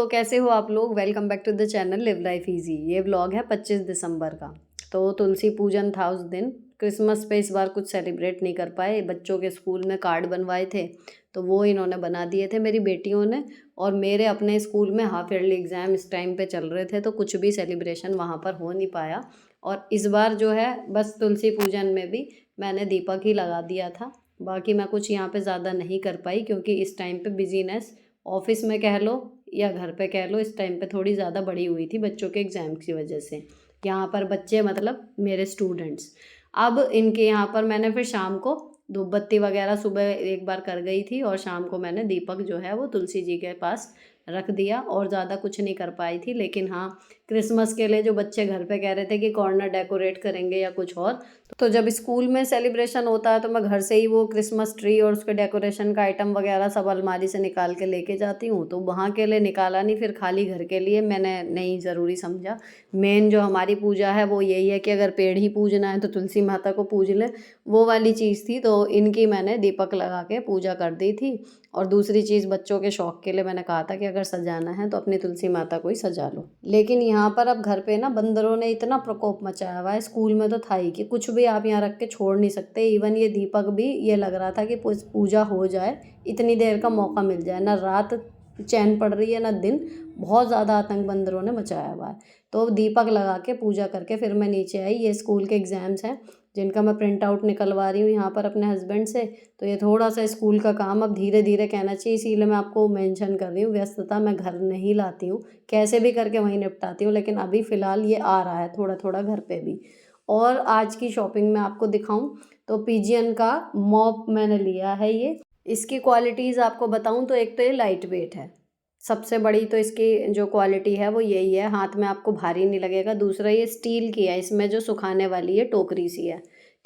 तो कैसे हो आप लोग। Welcome back to the channel live life easy. ये व्लॉग है 25 दिसंबर का। तो तुलसी पूजन था उस दिन। क्रिसमस पे इस बार कुछ सेलिब्रेट नहीं कर पाए। बच्चों के स्कूल में कार्ड बनवाए थे तो वो इन्होंने बना दिए थे मेरी बेटियों ने। और मेरे अपने स्कूल में हाफ ईयरली एग्ज़ाम इस टाइम पे चल रहे थे तो कुछ भी सेलिब्रेशन वहाँ पर हो नहीं पाया। और इस बार जो है बस तुलसी पूजन में भी मैंने दीपक ही लगा दिया था। बाकी मैं कुछ यहाँ पे ज़्यादा नहीं कर पाई क्योंकि इस टाइम पे बिजीनेस ऑफिस में कह लो या घर पे कह लो, इस टाइम पे थोड़ी ज़्यादा बड़ी हुई थी बच्चों के एग्ज़ाम की वजह से। यहाँ पर बच्चे मतलब मेरे स्टूडेंट्स। अब इनके यहाँ पर मैंने फिर शाम को धूप बत्ती वगैरह सुबह एक बार कर गई थी और शाम को मैंने दीपक जो है वो तुलसी जी के पास रख दिया और ज़्यादा कुछ नहीं कर पाई थी। लेकिन हाँ, क्रिसमस के लिए जो बच्चे घर पे कह रहे थे कि कॉर्नर डेकोरेट करेंगे या कुछ और, तो जब स्कूल में सेलिब्रेशन होता है तो मैं घर से ही वो क्रिसमस ट्री और उसके डेकोरेशन का आइटम वगैरह सब अलमारी से निकाल के लेके जाती हूँ। तो वहाँ के लिए निकाला नहीं, फिर खाली घर के लिए मैंने नहीं ज़रूरी समझा। मेन जो हमारी पूजा है वो यही है कि अगर पेड़ ही पूजना है तो तुलसी माता को पूज लें, वो वाली चीज़ थी। तो इनकी मैंने दीपक लगा के पूजा कर दी थी। और दूसरी चीज़ बच्चों के शौक़ के लिए मैंने कहा था कि अगर सजाना है तो अपनी तुलसी माता को ही सजा लो। लेकिन यहाँ पर अब घर पे ना बंदरों ने इतना प्रकोप मचाया हुआ है। स्कूल में तो था ही कि कुछ भी आप यहाँ रख के छोड़ नहीं सकते। इवन ये दीपक भी ये लग रहा था कि पूजा हो जाए, इतनी देर का मौका मिल जाए, ना रात चैन पड़ रही है ना दिन। बहुत ज़्यादा आतंक बंदरों ने मचाया हुआ है। तो दीपक लगा के पूजा करके फिर मैं नीचे आई। ये स्कूल के एग्ज़ाम्स हैं जिनका मैं प्रिंट आउट निकलवा रही हूँ यहाँ पर अपने हस्बैंड से। तो ये थोड़ा सा स्कूल का काम अब धीरे धीरे कहना चाहिए, इसीलिए मैं आपको मेंशन कर रही हूँ। व्यस्तता मैं घर नहीं लाती हूँ, कैसे भी करके वहीं निपटाती हूँ, लेकिन अभी फ़िलहाल ये आ रहा है थोड़ा थोड़ा घर पे भी। और आज की शॉपिंग में आपको दिखाऊं तो पिजियन का मॉप मैंने लिया है। ये इसकी क्वालिटीज़ आपको बताऊं तो एक तो ये लाइट वेट है, सबसे बड़ी तो इसकी जो क्वालिटी है वो यही है, हाथ में आपको भारी नहीं लगेगा। दूसरा ये स्टील की है, इसमें जो सुखाने वाली है टोकरी सी है,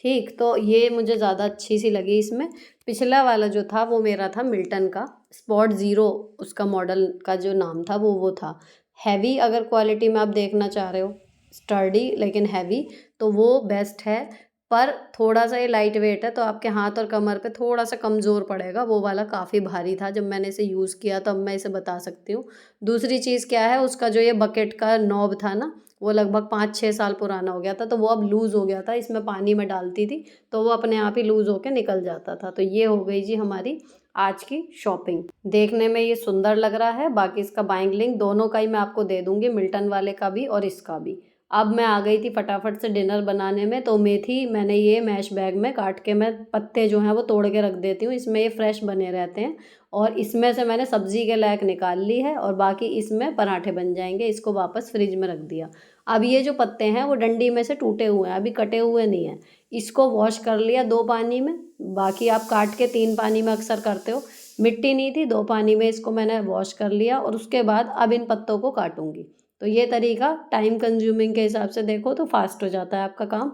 ठीक। तो ये मुझे ज़्यादा अच्छी सी लगी इसमें। पिछला वाला जो था वो मेरा था मिल्टन का स्पॉट ज़ीरो, उसका मॉडल का जो नाम था वो था हैवी। अगर क्वालिटी में आप देखना चाह रहे हो स्टर्डी लेकिन हैवी, तो वो बेस्ट है। पर थोड़ा सा ये लाइट वेट है तो आपके हाथ और कमर पे थोड़ा सा कमज़ोर पड़ेगा। वो वाला काफ़ी भारी था जब मैंने इसे यूज़ किया, तो अब मैं इसे बता सकती हूँ। दूसरी चीज़ क्या है, उसका जो ये बकेट का नॉब था ना, वो लगभग 5-6 साल पुराना हो गया था, तो वो अब लूज़ हो गया था। इसमें पानी में डालती थी तो वो अपने आप ही लूज़ होकर निकल जाता था। तो ये हो गई जी हमारी आज की शॉपिंग। देखने में ये सुंदर लग रहा है। बाकी इसका बाइंग लिंक दोनों का ही मैं आपको दे दूँगी, मिल्टन वाले का भी और इसका भी। अब मैं आ गई थी फटाफट से डिनर बनाने में। तो मेथी मैंने ये मैश बैग में काट के, मैं पत्ते जो हैं वो तोड़ के रख देती हूँ, इसमें ये फ्रेश बने रहते हैं। और इसमें से मैंने सब्ज़ी के लायक निकाल ली है और बाकी इसमें पराठे बन जाएंगे। इसको वापस फ्रिज में रख दिया। अब ये जो पत्ते हैं वो डंडी में से टूटे हुए हैं, अभी कटे हुए नहीं हैं। इसको वॉश कर लिया 2 पानी में, बाकी आप काट के 3 पानी में अक्सर करते हो। मिट्टी नहीं थी, 2 पानी में इसको मैंने वॉश कर लिया और उसके बाद अब इन पत्तों को काटूंगी। तो ये तरीका टाइम कंज्यूमिंग के हिसाब से देखो तो फास्ट हो जाता है आपका काम।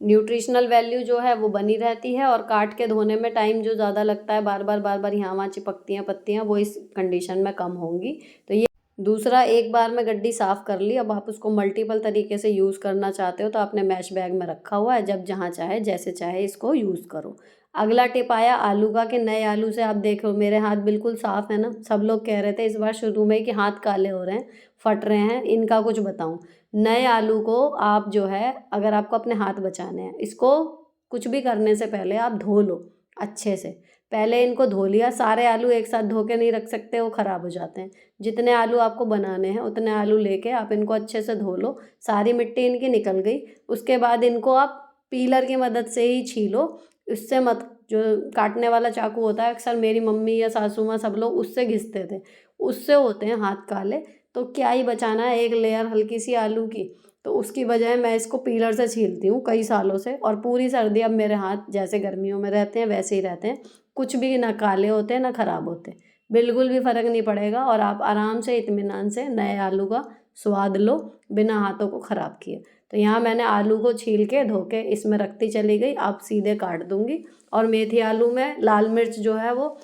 न्यूट्रिशनल वैल्यू जो है वो बनी रहती है और काट के धोने में टाइम जो ज़्यादा लगता है, बार बार यहाँ वहाँ चिपकती हैं पत्तियाँ, वो इस कंडीशन में कम होंगी। तो ये दूसरा, एक बार में गड्डी साफ़ कर ली। अब आप उसको मल्टीपल तरीके से यूज़ करना चाहते हो तो आपने मैश बैग में रखा हुआ है, जब जहाँ चाहे जैसे चाहे इसको यूज़ करो। अगला टिप आया आलू का, कि नए आलू से आप देखो मेरे हाथ बिल्कुल साफ़ है ना। सब लोग कह रहे थे इस बार शुरू में कि हाथ काले हो रहे हैं, फट रहे हैं। इनका कुछ बताऊं, नए आलू को आप जो है, अगर आपको अपने हाथ बचाने हैं, इसको कुछ भी करने से पहले आप धो लो अच्छे से। पहले इनको धो लिया, सारे आलू एक साथ धो के नहीं रख सकते, वो ख़राब हो जाते हैं। जितने आलू आपको बनाने हैं उतने आलू लेके आप इनको अच्छे से धो लो। सारी मिट्टी इनकी निकल गई। उसके बाद इनको आप पीलर की मदद से ही छीलो, उससे मत। जो काटने वाला चाकू होता है, अक्सर मेरी मम्मी या सासू माँ सब लोग उससे घिसते थे, उससे होते हैं हाथ काले। तो क्या ही बचाना है एक लेयर हल्की सी आलू की, तो उसकी बजाय मैं इसको पीलर से छीलती हूँ कई सालों से। और पूरी सर्दी अब मेरे हाथ जैसे गर्मियों में रहते हैं वैसे ही रहते हैं, कुछ भी ना काले होते ना ख़राब होते, बिल्कुल भी फ़र्क नहीं पड़ेगा। और आप आराम से इत्मीनान से नए आलू का स्वाद लो बिना हाथों को ख़राब किए। तो यहाँ मैंने आलू को छील के धो के इसमें रखती चली गई, अब सीधे काट दूँगी। और मेथी आलू में लाल मिर्च जो है वो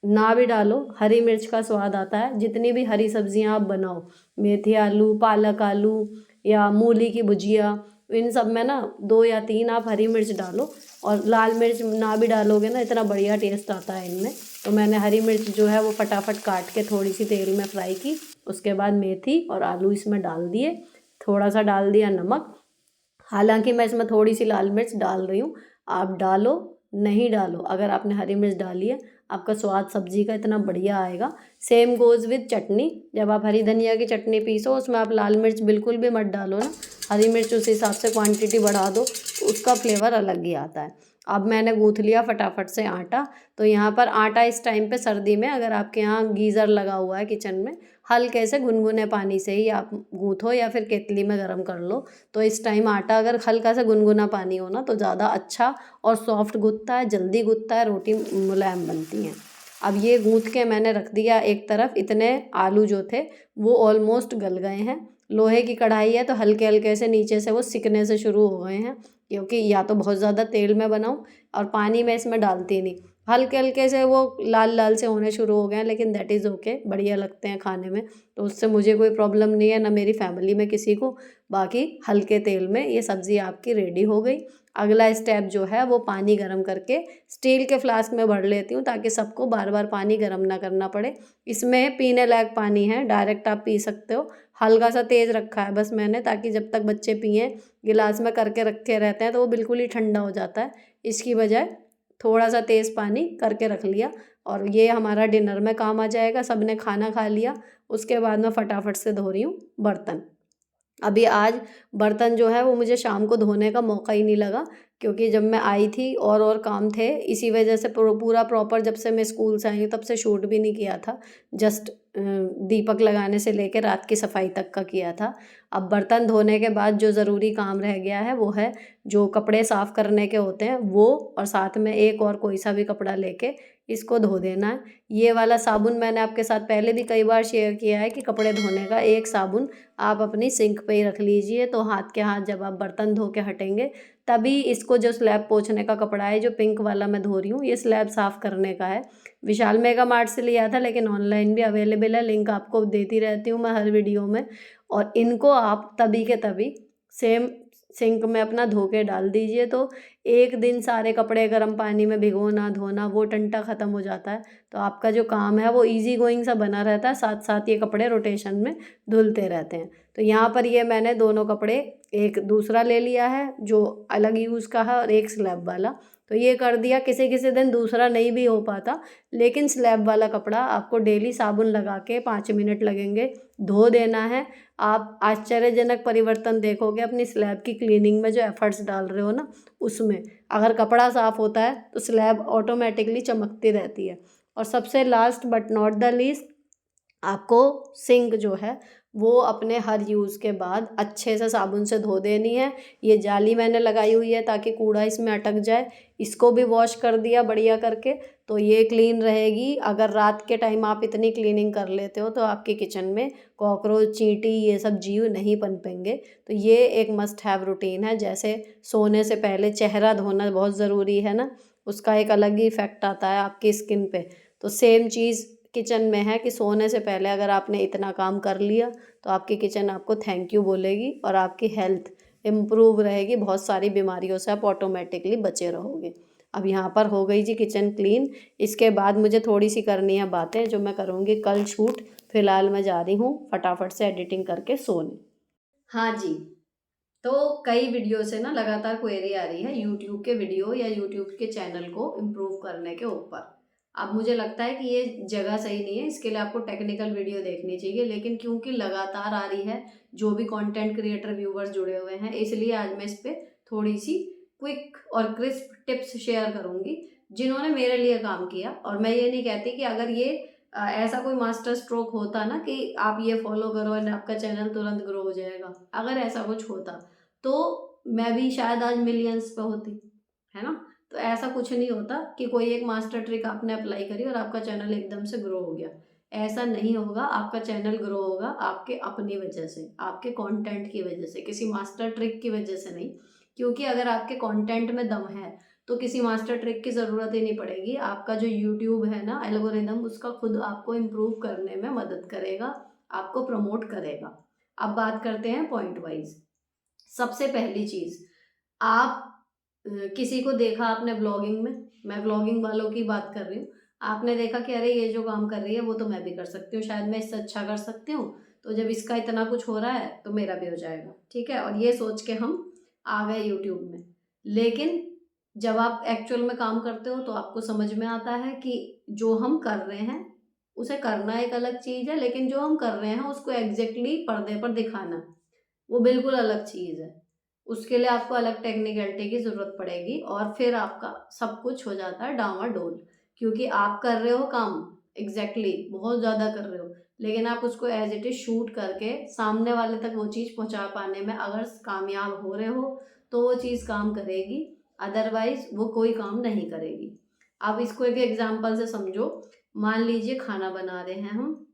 ना भी डालो, हरी मिर्च का स्वाद आता है। जितनी भी हरी सब्जियां आप बनाओ, मेथी आलू, पालक आलू या मूली की भुजिया, इन सब में ना 2 या 3 आप हरी मिर्च डालो। और लाल मिर्च ना भी डालोगे ना, इतना बढ़िया टेस्ट आता है इनमें। तो मैंने हरी मिर्च जो है वो फटाफट काट के थोड़ी सी तेल में फ्राई की उसके बाद मेथी और आलू इसमें डाल दिए, थोड़ा सा डाल दिया नमक। हालांकि मैं इसमें थोड़ी सी लाल मिर्च डाल रही हूँ, आप डालो नहीं डालो, अगर आपने हरी मिर्च डाली है आपका स्वाद सब्जी का इतना बढ़िया आएगा। सेम गोज़ विद चटनी, जब आप हरी धनिया की चटनी पीसो उसमें आप लाल मिर्च बिल्कुल भी मत डालो ना, हरी मिर्च उस हिसाब से क्वांटिटी बढ़ा दो तो उसका फ्लेवर अलग ही आता है। अब मैंने गूँथ लिया फटाफट से आटा। तो यहाँ पर आटा इस टाइम पे सर्दी में, अगर आपके यहाँ गीज़र लगा हुआ है किचन में, हल्के से गुनगुने पानी से ही आप गूँथो या फिर केतली में गर्म कर लो। तो इस टाइम आटा अगर हल्का सा गुनगुना पानी हो ना तो ज़्यादा अच्छा और सॉफ्ट गूँथता है, जल्दी गूँथता है, रोटी मुलायम बनती हैं। अब ये गूँथ के मैंने रख दिया एक तरफ। इतने आलू जो थे वो ऑलमोस्ट गल गए हैं। लोहे की कढ़ाई है तो हल्के हल्के से नीचे से वो सिकने से शुरू हो गए हैं, क्योंकि या तो बहुत ज़्यादा तेल में बनाऊँ और पानी में इसमें डालती नहीं, हल्के हल्के से वो लाल लाल से होने शुरू हो गए हैं, लेकिन दैट इज़ ओके, बढ़िया लगते हैं खाने में, तो उससे मुझे कोई प्रॉब्लम नहीं है, ना मेरी फैमिली में किसी को। बाकी हल्के तेल में ये सब्ज़ी आपकी रेडी हो गई। अगला स्टेप जो है वो पानी गर्म करके स्टील के फ्लास्क में भर लेती हूँ, ताकि सबको बार बार पानी गर्म ना करना पड़े। इसमें पीने लायक पानी है, डायरेक्ट आप पी सकते हो। हल्का सा तेज़ रखा है बस मैंने, ताकि जब तक बच्चे पिएँ, गिलास में करके रखे रहते हैं तो वो बिल्कुल ही ठंडा हो जाता है, इसकी बजाय थोड़ा सा तेज़ पानी करके रख लिया। और ये हमारा डिनर में काम आ जाएगा। सब ने खाना खा लिया, उसके बाद मैं फटाफट से धो रही हूँ बर्तन। अभी आज बर्तन जो है वो मुझे शाम को धोने का मौका ही नहीं लगा, क्योंकि जब मैं आई थी और काम थे, इसी वजह से पूरा प्रॉपर जब से मैं स्कूल से आई हूँ तब से शूट भी नहीं किया था। जस्ट दीपक लगाने से लेकर रात की सफाई तक का किया था। अब बर्तन धोने के बाद जो ज़रूरी काम रह गया है वो है जो कपड़े साफ़ करने के होते हैं वो, और साथ में एक और कोई सा भी कपड़ा लेके इसको धो देना है। ये वाला साबुन मैंने आपके साथ पहले भी कई बार शेयर किया है कि कपड़े धोने का एक साबुन आप अपनी सिंक पे ही रख लीजिए, तो हाथ के हाथ जब आप बर्तन धो के हटेंगे तभी इसको, जो स्लैब पोंछने का कपड़ा है जो पिंक वाला मैं धो रही हूँ, ये स्लैब साफ़ करने का है। विशाल मेगा मार्ट से लिया था, लेकिन ऑनलाइन भी अवेलेबल है, लिंक आपको देती रहती हूँ मैं हर वीडियो में। और इनको आप तभी के तभी सेम सिंक में अपना धो के डाल दीजिए, तो एक दिन सारे कपड़े गर्म पानी में भिगोना धोना वो टंटा ख़त्म हो जाता है। तो आपका जो काम है वो इजी गोइंग सा बना रहता है, साथ साथ ये कपड़े रोटेशन में धुलते रहते हैं। तो यहाँ पर ये मैंने दोनों कपड़े, एक दूसरा ले लिया है जो अलग यूज़ का है और एक स्लैब वाला, तो ये कर दिया। किसी किसी दिन दूसरा नहीं भी हो पाता, लेकिन स्लैब वाला कपड़ा आपको डेली साबुन लगा के 5 मिनट लगेंगे, धो देना है। आप आश्चर्यजनक परिवर्तन देखोगे अपनी स्लैब की क्लीनिंग में, जो एफर्ट्स डाल रहे हो ना उसमें। अगर कपड़ा साफ़ होता है तो स्लैब ऑटोमेटिकली चमकती रहती है। और सबसे last but not the least, आपको सिंक जो है वो अपने हर यूज़ के बाद अच्छे से साबुन से धो देनी है। ये जाली मैंने लगाई हुई है ताकि कूड़ा इसमें अटक जाए, इसको भी वॉश कर दिया बढ़िया करके, तो ये क्लीन रहेगी। अगर रात के टाइम आप इतनी क्लीनिंग कर लेते हो तो आपके किचन में कॉकरोच, चींटी, ये सब जीव नहीं पनपेंगे। तो ये एक मस्ट हैव रूटीन है। जैसे सोने से पहले चेहरा धोना बहुत ज़रूरी है ना, उसका एक अलग ही इफ़ेक्ट आता है आपकी स्किन पे, तो सेम चीज़ किचन में है कि सोने से पहले अगर आपने इतना काम कर लिया तो आपकी किचन आपको थैंक यू बोलेगी और आपकी हेल्थ इम्प्रूव रहेगी, बहुत सारी बीमारियों से आप ऑटोमेटिकली बचे रहोगे। अब यहाँ पर हो गई जी किचन क्लीन। इसके बाद मुझे थोड़ी सी करनी है बातें जो मैं करूँगी कल शूट। फिलहाल मैं जा रही हूँ फटाफट से एडिटिंग करके सोने। हाँ जी, तो कई वीडियो से ना लगातार क्वेरी आ रही है यूट्यूब के वीडियो या यूट्यूब के चैनल को इम्प्रूव करने के ऊपर। अब मुझे लगता है कि ये जगह सही नहीं है, इसके लिए आपको टेक्निकल वीडियो देखनी चाहिए, लेकिन क्योंकि लगातार आ रही है, जो भी कंटेंट क्रिएटर व्यूवर्स जुड़े हुए हैं, इसलिए आज मैं इस पर थोड़ी सी क्विक और क्रिस्प टिप्स शेयर करूँगी जिन्होंने मेरे लिए काम किया। और मैं ये नहीं कहती कि अगर ये ऐसा कोई मास्टर स्ट्रोक होता ना कि आप ये फॉलो करो और आपका चैनल तुरंत ग्रो हो जाएगा, अगर ऐसा कुछ होता तो मैं भी शायद आज मिलियंस पे होती, है ना। तो ऐसा कुछ नहीं होता कि कोई एक मास्टर ट्रिक आपने अप्लाई करी और आपका चैनल एकदम से ग्रो हो गया। ऐसा नहीं होगा। आपका चैनल ग्रो होगा आपके अपनी वजह से, आपके कंटेंट की वजह से, किसी मास्टर ट्रिक की वजह से नहीं। क्योंकि अगर आपके कंटेंट में दम है तो किसी मास्टर ट्रिक की ज़रूरत ही नहीं पड़ेगी। आपका जो यूट्यूब है ना एल्गोरिदम, उसका खुद आपको इम्प्रूव करने में मदद करेगा, आपको प्रमोट करेगा। अब बात करते हैं पॉइंट वाइज। सबसे पहली चीज़, आप किसी को देखा आपने ब्लॉगिंग में, मैं ब्लॉगिंग वालों की बात कर रही हूँ, आपने देखा कि अरे ये जो काम कर रही है वो तो मैं भी कर सकती हूँ, शायद मैं इससे अच्छा कर सकती हूँ, तो जब इसका इतना कुछ हो रहा है तो मेरा भी हो जाएगा, ठीक है। और ये सोच के हम आ गए यूट्यूब में। लेकिन जब आप एक्चुअल में काम करते हो तो आपको समझ में आता है कि जो हम कर रहे हैं उसे करना एक अलग चीज़ है, लेकिन जो हम कर रहे हैं उसको एग्जैक्टली पर्दे पर दिखाना वो बिल्कुल अलग चीज़ है। उसके लिए आपको अलग टेक्निकलिटी की ज़रूरत पड़ेगी और फिर आपका सब कुछ हो जाता है डामाडोल। क्योंकि आप कर रहे हो काम एग्जैक्टली बहुत ज़्यादा कर रहे हो, लेकिन आप उसको एज इट इज़ शूट करके सामने वाले तक वो चीज़ पहुंचा पाने में अगर कामयाब हो रहे हो तो वो चीज़ काम करेगी, अदरवाइज वो कोई काम नहीं करेगी। आप इसको एक एग्जाम्पल से समझो। मान लीजिए खाना बना रहे हैं हम,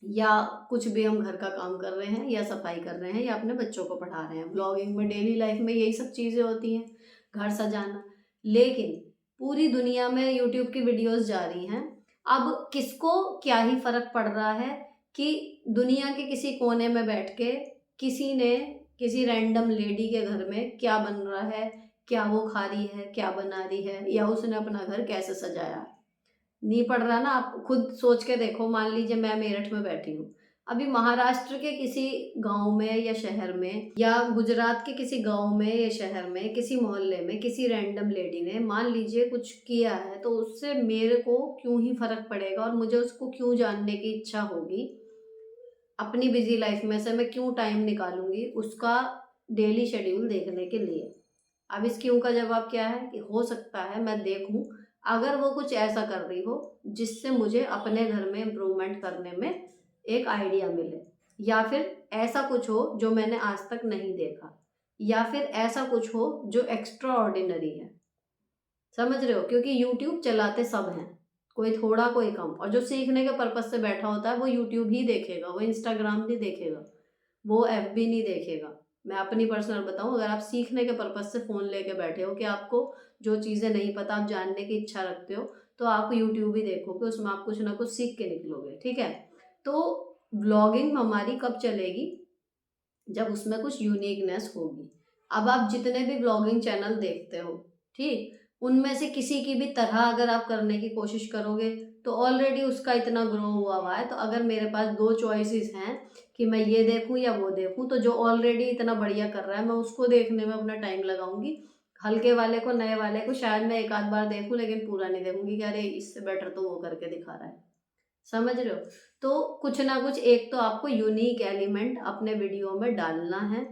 या कुछ भी हम घर का काम कर रहे हैं या सफाई कर रहे हैं या अपने बच्चों को पढ़ा रहे हैं। ब्लॉगिंग में डेली लाइफ में यही सब चीज़ें होती हैं, घर सजाना। लेकिन पूरी दुनिया में यूट्यूब की वीडियोस जा रही हैं। अब किसको क्या ही फर्क पड़ रहा है कि दुनिया के किसी कोने में बैठ के किसी ने किसी रैंडम लेडी के घर में क्या बन रहा है, क्या वो खा रही है, क्या बना रही है, या उसने अपना घर कैसे सजाया। नहीं पड़ रहा ना। आप खुद सोच के देखो, मान लीजिए मैं मेरठ में बैठी हूँ, अभी महाराष्ट्र के किसी गांव में या शहर में, या गुजरात के किसी गांव में या शहर में, किसी मोहल्ले में किसी रैंडम लेडी ने मान लीजिए कुछ किया है, तो उससे मेरे को क्यों ही फर्क पड़ेगा और मुझे उसको क्यों जानने की इच्छा होगी। अपनी बिजी लाइफ में से मैं क्यों टाइम निकालूंगी उसका डेली शेड्यूल देखने के लिए। अब इस क्यों का जवाब क्या है कि हो सकता है मैं देखूं अगर वो कुछ ऐसा कर रही हो जिससे मुझे अपने घर में इम्प्रूवमेंट करने में एक आइडिया मिले, या फिर ऐसा कुछ हो जो मैंने आज तक नहीं देखा, या फिर ऐसा कुछ हो जो एक्स्ट्रा ऑर्डिनरी है। समझ रहे हो? क्योंकि यूट्यूब चलाते सब हैं, कोई थोड़ा कोई कम। और जो सीखने के पर्पज से बैठा होता है वो यूट्यूब ही देखेगा, वो इंस्टाग्राम नहीं देखेगा, वो एफबी नहीं देखेगा। मैं अपनी पर्सनल बताऊं, अगर आप सीखने के पर्पज से फ़ोन लेके बैठे हो कि आपको जो चीज़ें नहीं पता आप जानने की इच्छा रखते हो, तो आप यूट्यूब ही देखोगे, उसमें आप कुछ ना कुछ सीख के निकलोगे, ठीक है। तो व्लॉगिंग हमारी कब चलेगी? जब उसमें कुछ यूनिकनेस होगी। अब आप जितने भी व्लॉगिंग चैनल देखते हो, ठीक, उनमें से किसी की भी तरह अगर आप करने की कोशिश करोगे तो ऑलरेडी उसका इतना ग्रो हुआ है। तो अगर मेरे पास दो चॉइसेस हैं कि मैं ये देखूं या वो देखूं, तो जो ऑलरेडी इतना बढ़िया कर रहा है मैं उसको देखने में अपना टाइम लगाऊंगी। हल्के वाले को, नए वाले को शायद मैं एक आध बार देखूं, लेकिन पूरा नहीं देखूंगी कि अरे इससे बेटर तो वो करके दिखा रहा है। समझ रहे हो? तो कुछ ना कुछ एक तो आपको यूनिक एलिमेंट अपने वीडियो में डालना है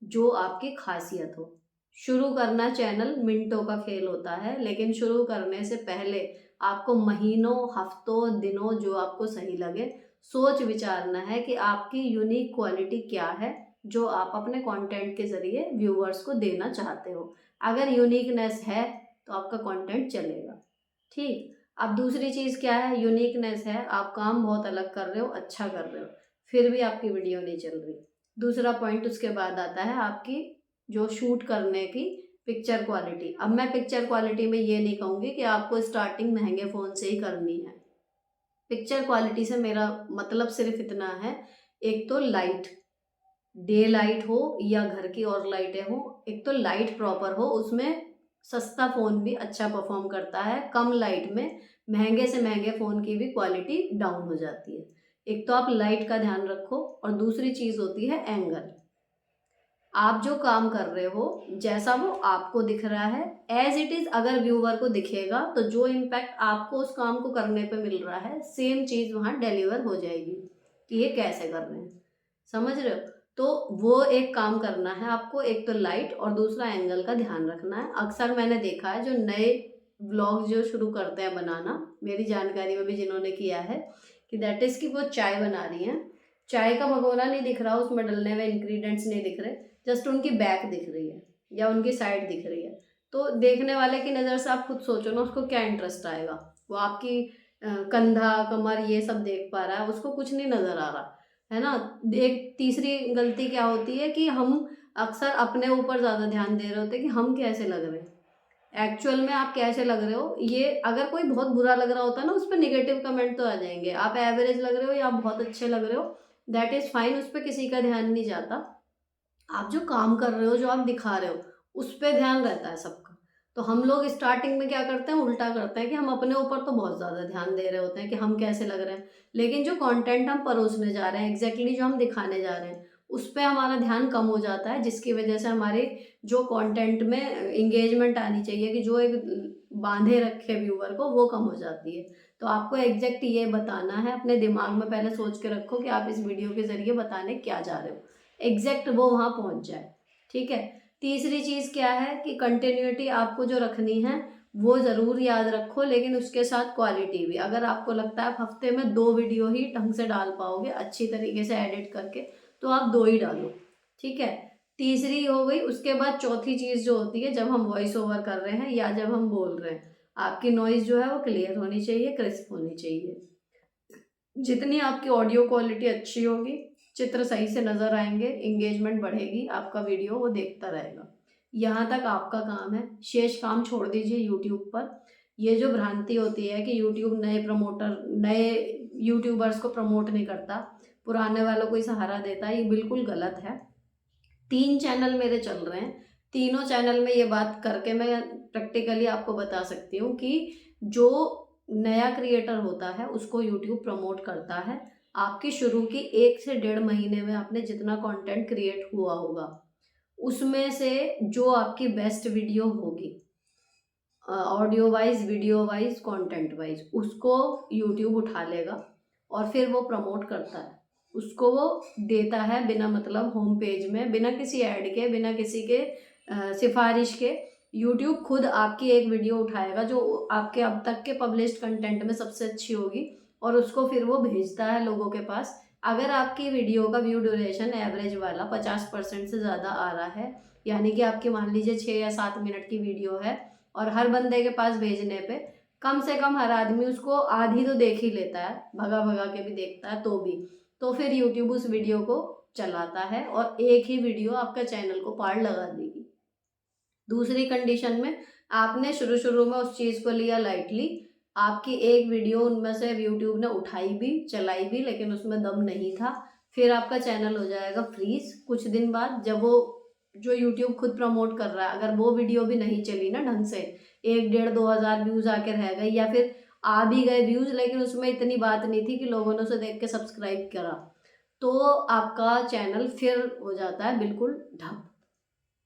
जो आपकी खासियत हो। शुरू करना चैनल मिनटों का खेल होता है, लेकिन शुरू करने से पहले आपको महीनों, हफ्तों, दिनों जो आपको सही लगे सोच विचारना है कि आपकी यूनिक क्वालिटी क्या है जो आप अपने कंटेंट के जरिए व्यूअर्स को देना चाहते हो। अगर यूनिकनेस है तो आपका कंटेंट चलेगा, ठीक। अब दूसरी चीज़ क्या है? यूनिकनेस है, आप काम बहुत अलग कर रहे हो, अच्छा कर रहे हो, फिर भी आपकी वीडियो नहीं चल रही। दूसरा पॉइंट उसके बाद आता है आपकी जो शूट करने की पिक्चर क्वालिटी। अब मैं पिक्चर क्वालिटी में ये नहीं कहूँगी कि आपको स्टार्टिंग महंगे फ़ोन से ही करनी है। पिक्चर क्वालिटी से मेरा मतलब सिर्फ इतना है, एक तो लाइट, डे लाइट हो या घर की और लाइटें हो, एक तो लाइट प्रॉपर हो। उसमें सस्ता फ़ोन भी अच्छा परफॉर्म करता है, कम लाइट में महंगे से महंगे फ़ोन की भी क्वालिटी डाउन हो जाती है। एक तो आप लाइट का ध्यान रखो, और दूसरी चीज़ होती है एंगल। आप जो काम कर रहे हो जैसा वो आपको दिख रहा है एज इट इज़, अगर व्यूवर को दिखेगा तो जो इम्पैक्ट आपको उस काम को करने पे मिल रहा है सेम चीज़ वहाँ डिलीवर हो जाएगी कि ये कैसे कर रहे हैं। समझ रहे हो? तो वो एक काम करना है आपको, एक तो लाइट और दूसरा एंगल का ध्यान रखना है। अक्सर मैंने देखा है जो नए व्लॉग जो शुरू करते हैं बनाना, मेरी जानकारी में भी जिन्होंने किया है, कि दैट इज़ कि वो चाय बना रही हैं, चाय का भगोना नहीं दिख रहा, उसमें डलने में इंग्रेडिएंट्स नहीं दिख रहे, जस्ट उनकी बैक दिख रही है या उनकी साइड दिख रही है। तो देखने वाले की नज़र से आप खुद सोचो ना, उसको क्या इंटरेस्ट आएगा। वो आपकी कंधा, कमर ये सब देख पा रहा है, उसको कुछ नहीं नज़र आ रहा है ना। एक तीसरी गलती क्या होती है कि हम अक्सर अपने ऊपर ज़्यादा ध्यान दे रहे होते हैं कि हम कैसे लग रहे हैं। एक्चुअल में आप कैसे लग रहे हो, ये अगर कोई बहुत बुरा लग रहा होता है ना, उस पर निगेटिव कमेंट तो आ जाएंगे। आप एवरेज लग रहे हो या आप बहुत अच्छे लग रहे हो, दैट इज़ फाइन, उस पर किसी का ध्यान नहीं जाता। आप जो काम कर रहे हो, जो आप दिखा रहे हो, उस पे ध्यान रहता है सबका। तो हम लोग स्टार्टिंग में क्या करते हैं, उल्टा करते हैं कि हम अपने ऊपर तो बहुत ज़्यादा ध्यान दे रहे होते हैं कि हम कैसे लग रहे हैं, लेकिन जो कंटेंट हम परोसने जा रहे हैं, एग्जैक्टली जो हम दिखाने जा रहे हैं, उस पे हमारा ध्यान कम हो जाता है, जिसकी वजह से हमारे जो कंटेंट में एंगेजमेंट आनी चाहिए कि जो एक बांधे रखे व्यूअर को, वो कम हो जाती है। तो आपको एग्जैक्ट ये बताना है, अपने दिमाग में पहले सोच के रखो कि आप इस वीडियो के ज़रिए बताने क्या जा रहे हो, एग्जैक्ट वो वहाँ पहुँच जाए। ठीक है। तीसरी चीज़ क्या है कि कंटिन्यूटी आपको जो रखनी है वो ज़रूर याद रखो, लेकिन उसके साथ क्वालिटी भी। अगर आपको लगता है आप हफ्ते में 2 वीडियो ही ढंग से डाल पाओगे अच्छी तरीके से एडिट करके, तो आप 2 ही डालो। ठीक है। तीसरी हो गई। उसके बाद चौथी चीज़ जो होती है, जब हम वॉइस ओवर कर रहे हैं या जब हम बोल रहे हैं, आपकी नॉइज़ जो है वो क्लियर होनी चाहिए, क्रिस्प होनी चाहिए। जितनी आपकी ऑडियो क्वालिटी अच्छी होगी, चित्र सही से नज़र आएंगे, एंगेजमेंट बढ़ेगी, आपका वीडियो वो देखता रहेगा। यहाँ तक आपका काम है, शेष काम छोड़ दीजिए यूट्यूब पर। ये जो भ्रांति होती है कि यूट्यूब नए यूट्यूबर्स को प्रमोट नहीं करता, पुराने वालों को ही सहारा देता है, ये बिल्कुल गलत है। 3 चैनल मेरे चल रहे हैं, तीनों चैनल में ये बात करके मैं प्रैक्टिकली आपको बता सकती हूँ कि जो नया क्रिएटर होता है उसको यूट्यूब प्रमोट करता है। आपकी शुरू की 1 से 1.5 महीने में आपने जितना कंटेंट क्रिएट हुआ होगा, उसमें से जो आपकी बेस्ट वीडियो होगी, audio wise, video wise, content wise, उसको यूट्यूब उठा लेगा और फिर वो प्रमोट करता है। उसको वो देता है बिना मतलब होम पेज में, बिना किसी ऐड के, बिना किसी के सिफारिश के। यूट्यूब खुद आपकी एक वीडियो उठाएगा जो आपके अब तक के पब्लिश्ड कंटेंट में सबसे अच्छी होगी, और उसको फिर वो भेजता है लोगों के पास। अगर आपकी वीडियो का व्यू ड्यूरेशन एवरेज वाला 50% से ज़्यादा आ रहा है, यानी कि आपकी मान लीजिए 6 या 7 मिनट की वीडियो है, और हर बंदे के पास भेजने पे कम से कम हर आदमी उसको आधी तो देख ही लेता है, भगा भगा के भी देखता है तो भी, तो फिर यूट्यूब उस वीडियो को चलाता है और एक ही वीडियो आपका चैनल को पार लगा देगी। दूसरी कंडीशन में आपने शुरू शुरू में उस चीज़ को लिया लाइटली, आपकी एक वीडियो उनमें से यूट्यूब ने उठाई भी, चलाई भी, लेकिन उसमें दम नहीं था, फिर आपका चैनल हो जाएगा फ्रीज कुछ दिन बाद। जब वो जो यूट्यूब खुद प्रमोट कर रहा है, अगर वो वीडियो भी नहीं चली ना ढंग से, 1 डेढ़ 2 हज़ार व्यूज़ आके रह गई, या फिर आ भी गए व्यूज़ लेकिन उसमें इतनी बात नहीं थी कि लोगों ने उसे देख के सब्सक्राइब करा, तो आपका चैनल फिर हो जाता है बिल्कुल ठप।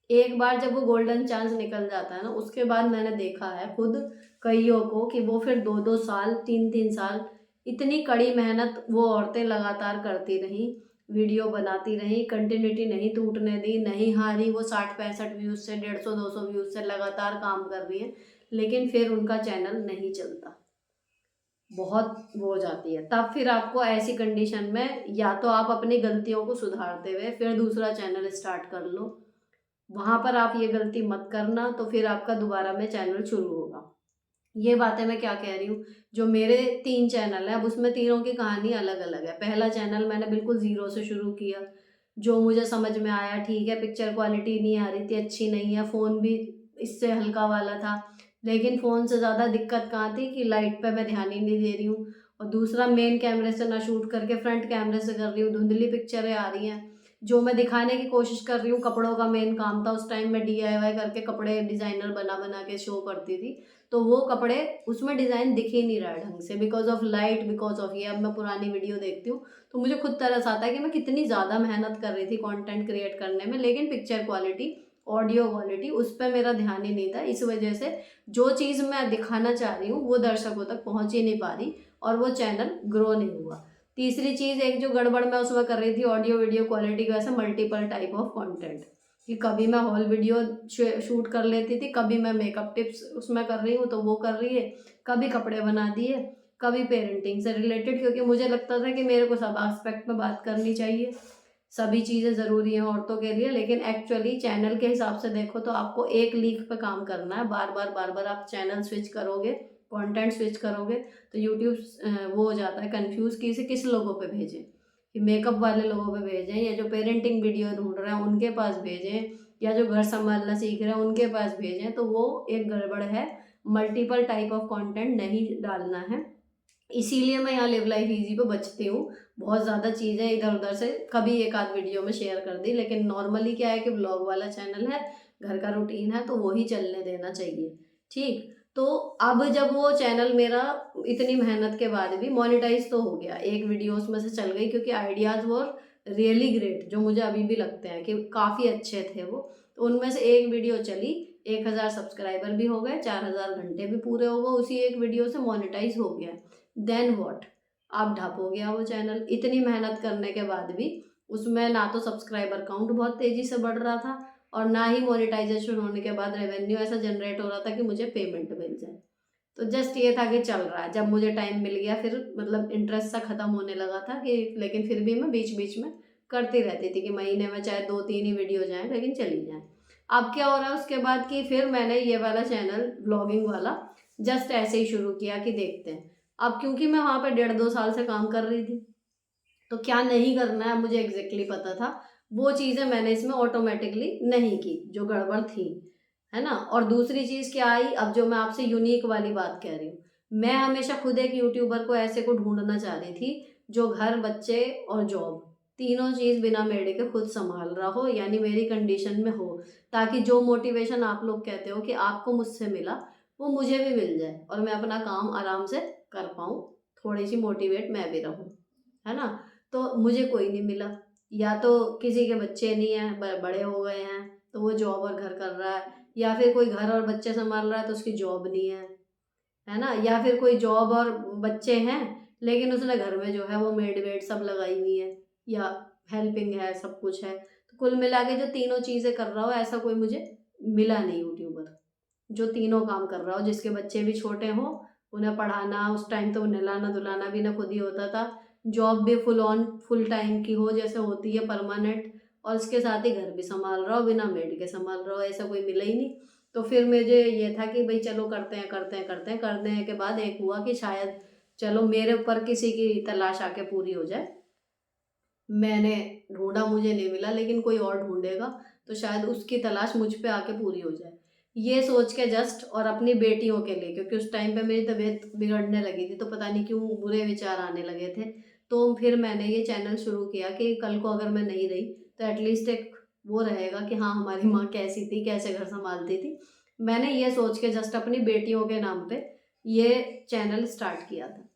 एक बार जब वो गोल्डन चांस निकल जाता है ना, उसके बाद मैंने देखा है खुद कईयों को कि वो फिर 2-2 साल, 3-3 साल इतनी कड़ी मेहनत वो औरतें लगातार करती रहीं, वीडियो बनाती रहीं, कंटिन्यूटी नहीं टूटने दी, नहीं हारी। वो 60-65 व्यूज़ से, 150-200 व्यूज़ से लगातार काम कर रही हैं, लेकिन फिर उनका चैनल नहीं चलता, बहुत वो हो जाती है। तब फिर आपको ऐसी कंडीशन में या तो आप अपनी गलतियों को सुधारते हुए फिर दूसरा चैनल स्टार्ट कर लो, वहाँ पर आप ये गलती मत करना, तो फिर आपका दोबारा में चैनल शुरू होगा। ये बातें मैं क्या कह रही हूँ, जो मेरे 3 चैनल हैं, अब उसमें तीनों की कहानी अलग अलग है। पहला चैनल मैंने बिल्कुल ज़ीरो से शुरू किया, जो मुझे समझ में आया, ठीक है पिक्चर क्वालिटी नहीं आ रही थी, अच्छी नहीं है, फ़ोन भी इससे हल्का वाला था, लेकिन फ़ोन से ज़्यादा दिक्कत कहाँ थी कि लाइट पे मैं ध्यान ही नहीं दे रही हूँ, और दूसरा मेन कैमरे से ना शूट करके फ्रंट कैमरे से कर रही हूँ, धुंधली पिक्चरें आ रही हैं। जो मैं दिखाने की कोशिश कर रही हूँ, कपड़ों का मेन काम था, उस टाइम मैं DIY करके कपड़े डिज़ाइनर बना बना के शो करती थी, तो वो कपड़े उसमें डिज़ाइन दिख ही नहीं रहा है ढंग से, because of light, because of ये। अब मैं पुरानी वीडियो देखती हूँ तो मुझे खुद तरस आता है कि मैं कितनी ज़्यादा मेहनत कर रही थी कंटेंट क्रिएट करने में, लेकिन पिक्चर क्वालिटी, ऑडियो क्वालिटी, उस पर मेरा ध्यान ही नहीं था। इस वजह से जो चीज़ मैं दिखाना चाह रही हूँ वो दर्शकों तक पहुँच ही नहीं पा रही, और वो चैनल ग्रो नहीं हुआ। तीसरी चीज़ एक जो गड़बड़ मैं उसमें कर रही थी ऑडियो वीडियो क्वालिटी की वजह से, मल्टीपल टाइप ऑफ कंटेंट, कि कभी मैं हॉल वीडियो शूट कर लेती थी, कभी मैं मेकअप टिप्स उसमें कर रही हूँ तो वो कर रही है, कभी कपड़े बना दिए, कभी पेरेंटिंग से रिलेटेड, क्योंकि मुझे लगता था कि मेरे को सब एस्पेक्ट में बात करनी चाहिए, सभी चीज़ें ज़रूरी हैं औरतों के लिए। लेकिन एक्चुअली चैनल के हिसाब से देखो तो आपको एक लीक पे काम करना है, बार बार आप चैनल स्विच करोगे, कंटेंट स्विच करोगे, तो यूट्यूब वो हो जाता है कंफ्यूज कि इसे किस लोगों पे भेजें, कि मेकअप वाले लोगों पे भेजें, या जो पेरेंटिंग वीडियो ढूंढ रहे हैं उनके पास भेजें, या जो घर संभालना सीख रहे हैं उनके पास भेजें, तो वो एक गड़बड़ है। मल्टीपल टाइप ऑफ कंटेंट नहीं डालना है, इसीलिए मैं यहाँ लिव लाइफ इजी पे बचती हूँ। बहुत ज़्यादा चीज़ें इधर उधर से कभी एक आध वीडियो में शेयर कर दी, लेकिन नॉर्मली क्या है कि ब्लॉग वाला चैनल है, घर का रूटीन है, तो वही चलने देना चाहिए। ठीक। तो अब जब वो चैनल मेरा इतनी मेहनत के बाद भी मोनेटाइज तो हो गया, एक वीडियो उसमें से चल गई क्योंकि आइडियाज़ वर रियली ग्रेट, जो मुझे अभी भी लगते हैं कि काफ़ी अच्छे थे वो। तो उनमें से एक वीडियो चली, 1000 सब्सक्राइबर भी हो गए, 4000 घंटे भी पूरे हो गए, उसी एक वीडियो से मोनेटाइज हो गया। Then what? अब ठप हो गया वो चैनल। इतनी मेहनत करने के बाद भी उसमें ना तो सब्सक्राइबर काउंट बहुत तेज़ी से बढ़ रहा था और ना ही मोनेटाइजेशन होने के बाद रेवेन्यू ऐसा जनरेट हो रहा था कि मुझे पेमेंट मिल जाए। तो जस्ट ये था कि चल रहा है। जब मुझे टाइम मिल गया फिर मतलब इंटरेस्ट सा ख़त्म होने लगा था कि, लेकिन फिर भी मैं बीच बीच में करती रहती थी कि महीने में चाहे 2-3 ही वीडियो जाएँ लेकिन चली जाएँ। अब क्या हो रहा है उसके बाद कि फिर मैंने ये वाला चैनल व्लॉगिंग वाला जस्ट ऐसे ही शुरू किया कि देखते हैं। अब क्योंकि मैं वहाँ पे 1.5-2 साल से काम कर रही थी, तो क्या नहीं करना है मुझे एग्जैक्टली पता था। वो चीज़ें मैंने इसमें ऑटोमेटिकली नहीं की जो गड़बड़ थी, है ना। और दूसरी चीज़ क्या आई, अब जो मैं आपसे यूनिक वाली बात कह रही हूँ, मैं हमेशा खुद एक यूट्यूबर को ऐसे को ढूंढना चाह रही थी जो घर, बच्चे और जॉब तीनों चीज़ बिना मेड के खुद संभाल रहा हो, यानी मेरी कंडीशन में हो, ताकि जो मोटिवेशन आप लोग कहते हो कि आपको मुझसे मिला वो मुझे भी मिल जाए और मैं अपना काम आराम से कर पाऊँ, थोड़ी सी मोटिवेट मैं भी रहूँ, है ना। तो मुझे कोई नहीं मिला, या तो किसी के बच्चे नहीं हैं, बड़े हो गए हैं तो वो जॉब और घर कर रहा है, या फिर कोई घर और बच्चे संभाल रहा है तो उसकी जॉब नहीं है ना, या फिर कोई जॉब और बच्चे हैं लेकिन उसने घर में जो है वो मेड वेड सब लगाई हुई है, या हेल्पिंग है, सब कुछ है। तो कुल मिला के जो तीनों चीज़ें कर रहा हो ऐसा कोई मुझे मिला नहीं यूट्यूबर जो तीनों काम कर रहा हो, जिसके बच्चे भी छोटे हों, उन्हें पढ़ाना, उस टाइम तो नहलाना धुलाना भी ना खुद ही होता था, जॉब भी फुल ऑन फुल टाइम की हो जैसे होती है परमानेंट, और इसके साथ ही घर भी संभाल रहा हो, बिना मेड के संभाल रहा हो, ऐसा कोई मिला ही नहीं। तो फिर मुझे ये था कि भाई चलो करते हैं करते हैं करते हैं। करने के बाद एक हुआ कि शायद चलो मेरे ऊपर किसी की तलाश आके पूरी हो जाए। मैंने ढूंढा, मुझे नहीं मिला, लेकिन कोई और ढूंढेगा तो शायद उसकी तलाश मुझ पे आके पूरी हो जाए, ये सोच के जस्ट। और अपनी बेटियों के लिए, क्योंकि उस टाइम पे मेरी तबीयत बिगड़ने लगी थी तो पता नहीं क्यों बुरे विचार आने लगे थे, तो फिर मैंने ये चैनल शुरू किया कि कल को अगर मैं नहीं रही तो एटलीस्ट एक वो रहेगा कि हाँ हमारी माँ कैसी थी, कैसे घर संभालती थी। मैंने ये सोच के जस्ट अपनी बेटियों के नाम पे ये चैनल स्टार्ट किया था।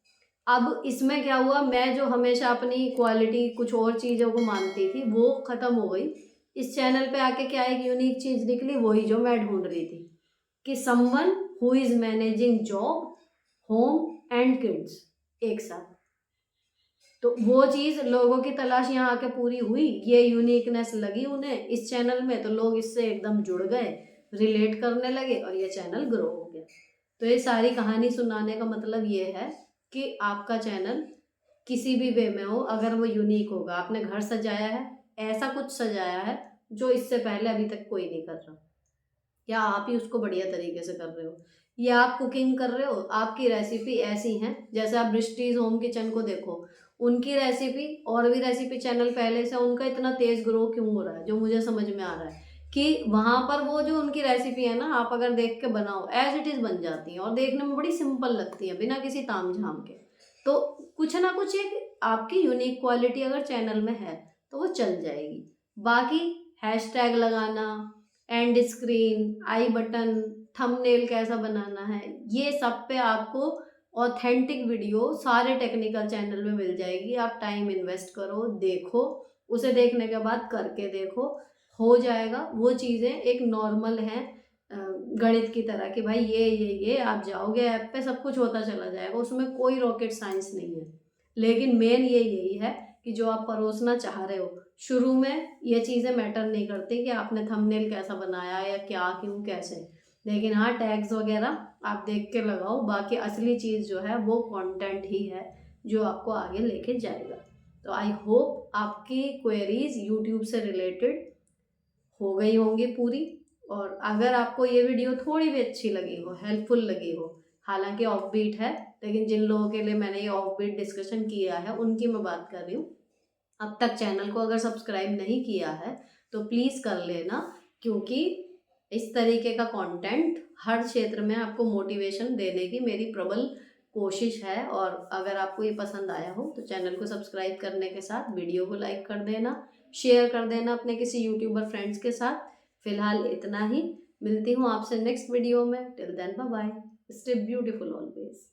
अब इसमें क्या हुआ, मैं जो हमेशा अपनी क्वालिटी कुछ और चीज़ों को मानती थी वो ख़त्म हो गई। इस चैनल पे आके क्या एक यूनिक चीज़ निकली, वही जो मैं ढूंढ रही थी कि someone who is managing job, home and kids एक साथ। तो वो चीज़ लोगों की तलाश यहाँ आके पूरी हुई, ये यूनिकनेस लगी उन्हें इस चैनल में, तो लोग इससे एकदम जुड़ गए, रिलेट करने लगे और ये चैनल ग्रो हो गया। तो ये सारी कहानी सुनाने का मतलब ये है कि आपका चैनल किसी भी वे में हो, अगर वो यूनिक होगा, आपने घर सजाया है, ऐसा कुछ सजाया है जो इससे पहले अभी तक कोई नहीं कर रहा, या आप ही उसको बढ़िया तरीके से कर रहे हो, या आप कुकिंग कर रहे हो, आपकी रेसिपी ऐसी हैं, जैसे आप ब्रिस्टीज होम किचन को देखो, उनकी रेसिपी और भी रेसिपी चैनल पहले से, उनका इतना तेज ग्रो क्यों हो रहा है, जो मुझे समझ में आ रहा है कि वहाँ पर वो जो उनकी रेसिपी है ना, आप अगर देख के बनाओ एज इट इज़ बन जाती हैं और देखने में बड़ी सिंपल लगती है बिना किसी ताम झाम के। तो कुछ ना कुछ एक आपकी यूनिक क्वालिटी अगर चैनल में है तो वो चल जाएगी। बाकी हैशटैग लगाना, and screen, I button, thumbnail कैसा बनाना है, ये सब पे आपको ऑथेंटिक वीडियो सारे टेक्निकल चैनल में मिल जाएगी। आप टाइम इन्वेस्ट करो, देखो, उसे देखने के बाद करके देखो, हो जाएगा। वो चीज़ें एक नॉर्मल हैं गणित की तरह कि भाई ये आप जाओगे ऐप पे सब कुछ होता चला जाएगा, उसमें कोई रॉकेट साइंस नहीं है। लेकिन मेन ये यही है कि जो आप परोसना चाह रहे हो, शुरू में ये चीज़ें मैटर नहीं करती कि आपने थंबनेल कैसा बनाया या क्या क्यों कैसे, लेकिन हाँ टैग्स वगैरह आप देख के लगाओ। बाकी असली चीज़ जो है वो कंटेंट ही है जो आपको आगे लेके जाएगा। तो आई होप आपकी क्वेरीज यूट्यूब से रिलेटेड हो गई होंगी पूरी। और अगर आपको ये वीडियो थोड़ी भी अच्छी लगी हो, हेल्पफुल लगी हो, हालांकि ऑफ बीट है, लेकिन जिन लोगों के लिए मैंने ये ऑफ बीट डिस्कशन किया है उनकी मैं बात कर रही हूँ। अब तक चैनल को अगर सब्सक्राइब नहीं किया है तो प्लीज़ कर लेना, क्योंकि इस तरीके का कंटेंट हर क्षेत्र में आपको मोटिवेशन देने की मेरी प्रबल कोशिश है। और अगर आपको ये पसंद आया हो तो चैनल को सब्सक्राइब करने के साथ वीडियो को लाइक कर देना, शेयर कर देना अपने किसी यूट्यूबर फ्रेंड्स के साथ। फिलहाल इतना ही। मिलती हूँ आपसे नेक्स्ट वीडियो में। Till then bye bye, stay beautiful always.